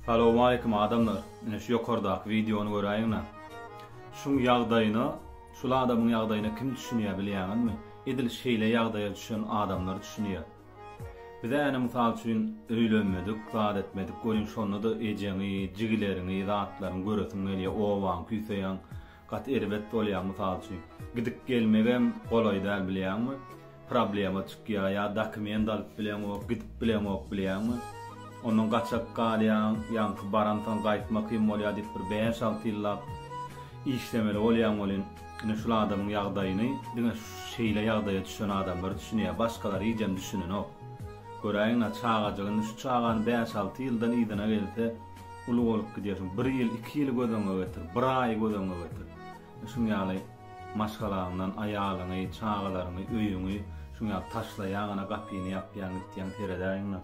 Assalamu alaikum adamlar. Ine şu yokordaki videonu görəyiňler. Şu ýagdaýyny, şu adamyň ýagdaýyny kim düşünýär bilýärmi? Edil şeýle ýagdaýa düşen adamlar düşünýär. Bize ene mysal üçin öýlenmedik, zat etmedik. Görün şonu da ejeňi, jigilerini, zatlaryny göresin gelýär. Owan, küýseýän, gat erbet bolýar mysal üçin. Gidip gelmegem golay däl bilýärmi? Problema çykýar ýa dokument alyp bilýärmi, gidip bilýärmi, bilýärmi? Onun gaçak galýan, ýa-ni barantan gaýtmak kim bolýar diýip bir 5-6 ýyllap işlemeli bolýan bolyn. Ine şu adamyň ýagdaýyny, diňe şeýle ýagdaýa düşen adamlar düşünýär, başgalar iýjem düşünenok. Göräýiňler çağajagyny şu çağany 5-6 ýyldan ýydyna gelse, uly bolup gidýärsiň. 1 ýyl, 2 ýyl gödüňe getir, 1 aý gödüňe getir. Şuňaly maşgalaryňdan aýalyny, çağalaryny, öýüňi şuňa taşlaýan, gapyny ýapýan, gitýän teredäýiňler.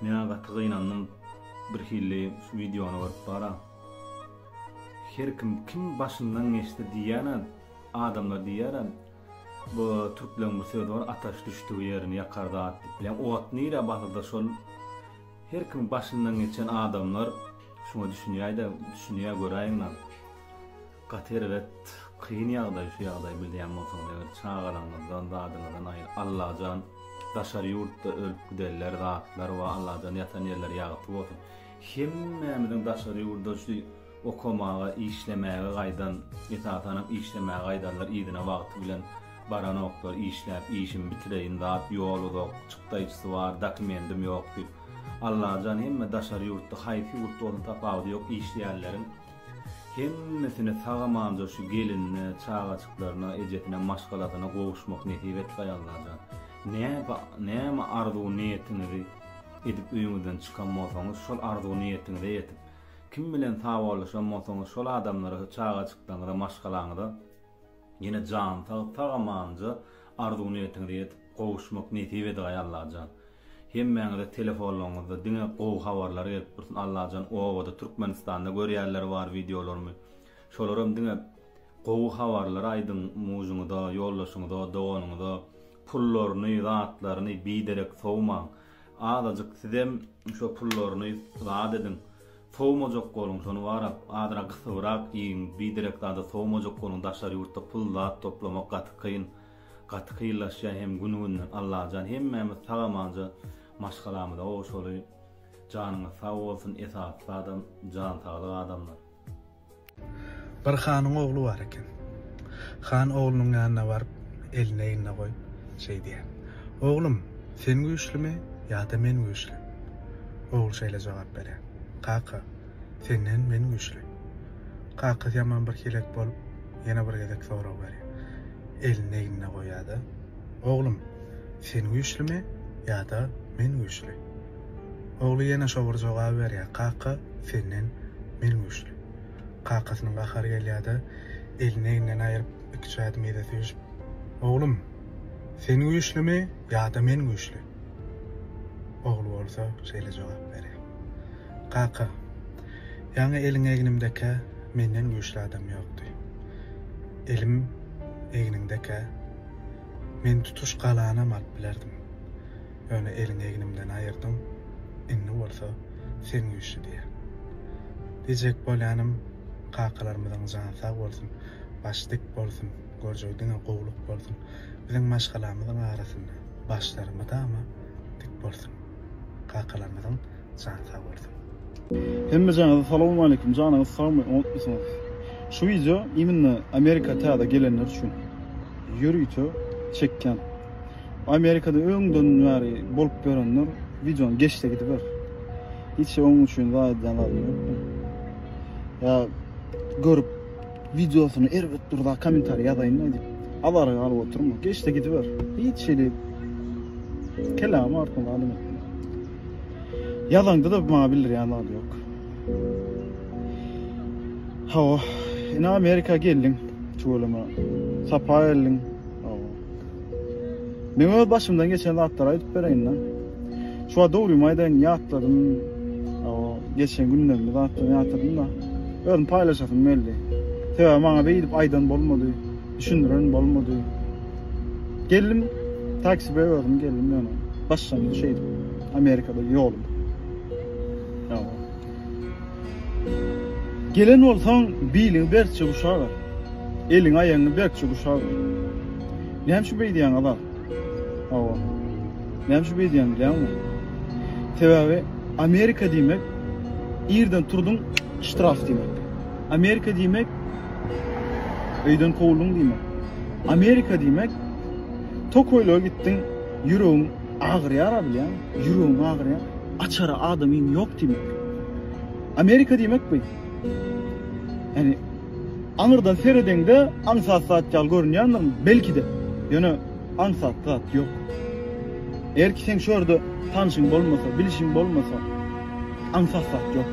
Men gatygynannym bir hilli şu videonu görüp bara. Her kim başyndan geçdi diýän adamlar diýär. Bu türklerin bu söýdi bar, ataş düşdüğü ýerini ýakarda atdy bilen. O at nire batyrda şol her kim başyndan geçen adamlar şunu düşünýär göräýiňler. Gaterwet kyn ýagdaý şu ýagdaý bilýän bolsaňlar çağalanlardan dadyňdan aýyr. Allahjan daşar ýurtda ölüp giderler, zatlar we Allahdan ýatan ýerler ýagyp bolsun. Hemmemiziň daşar ýurtda şu okumaga, işlemäge gaýdan, ýetatan işlemäge gaýdanlar ýygyna wagty bilen baranoklar işläp, işim bitireýin, zat ýoludok, çykdaýçysy bar, dokumentim ýok diýip. Allahjan hemme daşar ýurtda haýsy ýurtda olan tapagy ýok işleýärlerin hemmesini sagamamca şu gelinne, çağaçyklaryna, ejetine, maşgalatyna gowuşmak netip etdiler Allahjan. Näme arzu niýetinizi edip öýüňizden çykan bolsaňyz, şol arzu niýetinizi etip kim bilen tawalaşan bolsaňyz, şol adamlara çağaçyklaryna, maşgalaňyza ýene jan tagamanja arzu niýetinizi etip gowuşmak netip etdiler Allahjan. Hemmeňize telefonlaryňyzda diňe gow habarlary gelip dursun Allahjan. Owada Türkmenistanda görýärler bar videolarmy. Şolaram diňe gow habarlary aýdyň muýuňyda, ýollaşyňyda, dowanyňyda pullaryny, zatlaryny biderek sowmaň. Azajyk sizem şu pullaryny zat edin. Sowmajak bolun, şonu barap adra gysyrak iň biderek zada sowmajak bolun, daşary ýurtda pullar toplamak gatykyn. Gatykyllaşýar hem gününden Allahjan hemmemiz tagamanja maşgalamyda o şoly janyňyz sag bolsun, esasy adam, jan sagly adamlar. Bir hanyň ogly bar eken. Han oglunyň ýanyna baryp eline eline goýup şey diýär. Oglum, sen güýçlümi ýa-da men güýçlü? Ogul şeýle jogap berýär. Kaka, senden men güýçlü. Kaka ýaman bir kelek bolup, ýene bir gezek sorag berýär. Eline eline goýýardy. Oglum, sen güýçlümi ýa-da men güýçlü? Ogly ýene şo bir jogap berýär. Kaka, senden men güýçlü. Kakasynyň gahary gelýärdi. Eline eline aýryp iki çaýdy meze süýüşip. Oglum, sen güýçlümi ýa-da men güýçlü? Ogly bolsa şeýle jogap berýär. Kaka, ýa-ni eliň egnimdeki menden güýçlü adam ýokdy. Elim egnimdeki men tutuş galanam alyp bilerdim. Öňe eliň egnimden aýyrdım. Indi bolsa sen güýçlü diýär. Diyecek bolýanym kakalarymyzyň jany sag bolsun, başdyk bolsun, görjegdiňe gowluk bolsun. Biziň maşgalamyzyň arasynda başlarymyz dama dik bolsun. Kakalarymyzyň jany sag bolsun. Hemmejäňize salamu aleykum, janyňyz sagmy unutmasyňyz. Şu video iminne Amerika taýda gelenler üçin ýürüýte çekken. Amerikada öňden bäri bolup görenler videony geçde gidip ber. Hiç onun üçin gaýdan alýar. Ya görüp videosunu erbet durda kommentary ýazaýyn diýip alary alyp oturma. Geçde gidip ber. Hiç şeýle kelam artmaly alyp. Ýazaňda da maňa bildirýän zat ýok. Hawa, ina Amerika geldim. Çuwalama. Sapayelin. Hawa. Men öz başymdan geçen zatlary aýdyp bereýin lan. Şuwa dogry maýdan ýatlarym. Hawa, geçen günden zatlaryny ýatdym da. Özüm paýlaşasym geldi. Tebe maňa beýdip aýdan bolmady. Düşündiren bolmady. Geldim, taksi berdim, geldim ýana. Başlaňyz şeýdi. Amerikada ýolum. Gelen olsan biýliň berçe uşagy var. Eliň aýagyny berçe uşagy var. Näme şu beýdiýän adam? Hawa. Näme şu beýdiýän bilýärmi? Sebäbi Amerika diýmek ýerden turduň ştraf diýmek. Amerika diýmek öýden kowuldun diýmek. Amerika diýmek Tokoyla gittin, ýüregiň agyrýar bilýän, ýüregiň agyrýar, açara adamyň ýok diýmek. Amerika diýmek bu. Yani aňyrdan seredende aňsat ýal görünýändir, belki de. Ýöne aňsat ýok. Eger ki sen şurada tanışyň bolmasa, bilişiň bolmasa, aňsat ýok.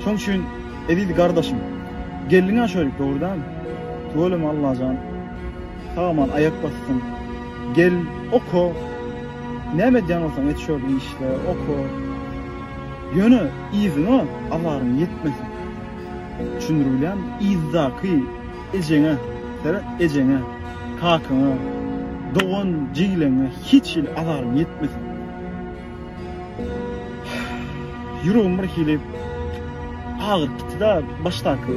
Şoň üçin edidi gardaşym, geldiňä şöýlik dogrudan, tölem Allahjan, tamam ayak bassın, gel oku, näme diýen bolsaň et şol işle, oku. Ýöne iýizini Allahyň ýetmesin. Düşündürülýän izzaky ejeňe, ejeňe, kakyňa, dogan jiýleňe hiç il Allahyň ýetmesin. Ýüregim bir hilip ağır gitdi, başdaky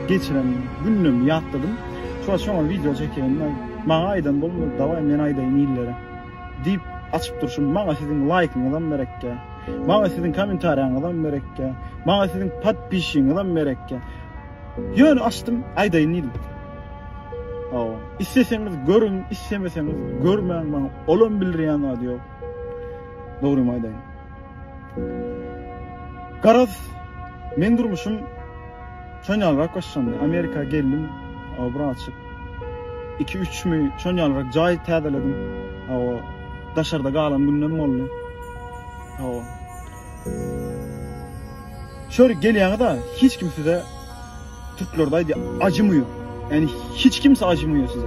geçiren günüm ýatdym. Şoňa video çekýän, maňa aýdan bolmady, daway men aýdaýyn ýyllere. Dip açyp durşum, maňa siziň like'ňyzdan berekkä. Maňa siziň kommentariýaňyzdan berekkä. Maňa siziň podpišiňyzdan berekkä. Ýöne açdym, aýdaýyn ýyl. Hawa. İsteseňiz görün, istemeseňiz görmäň, maňa olan bildirýän ady ýok. Dogry aýdaýyn. Garaz, men durmuşum çöňalrak başlandy. Amerika geldim, awbra açyp 2-3 mü çöňalrak jaý täzeledim. Hawa. Daşarda galan gündem boldy. Hawa. Şöyle gelýäňde hiç kimse de Türklerdaydı acımıyor. Yani hiç kimse acımıyor size.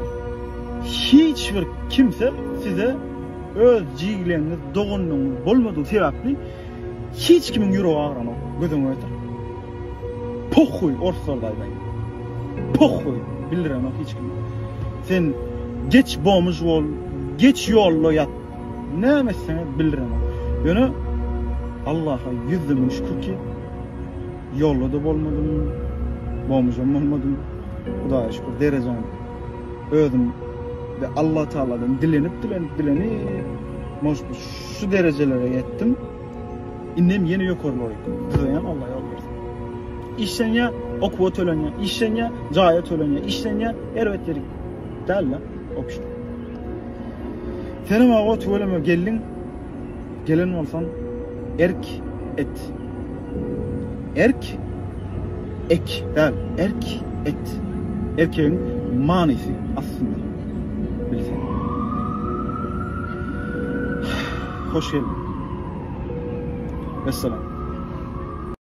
Hiçbir kimse size öz jiýleňiz, dogunlygyňyz bolmadygy sebäpli hiç kimin ýüregi agyrana, gözüňe öter. Pohuy orsordaýdy. Pohuy bildiremek hiç kim. Sen geç bomuş bol, geç ýollo ýat. Näme sen bildiremek. Ýöne Allah'a yüzümün şükür ki ýollo da bolmadym. Boğmuşum olmadım. Hudaýa şükür derejem. Özüm ve Allah Taala'dan dilenip şu derejelere yettim. Innem yeni ýokarlaryk. Diýen Allah ýol bersin. İşlenýä okuwa tölenýä, işlenýä jaýa tölenýä, işlenýä erwetleri. Dälle okşy. Senem awa tölemä geldin. Gelen bolsan erk et. Erk ek, yani erk et. Erkeğin manisi aslında. Bilsen. Hoş geldin. Vesselam.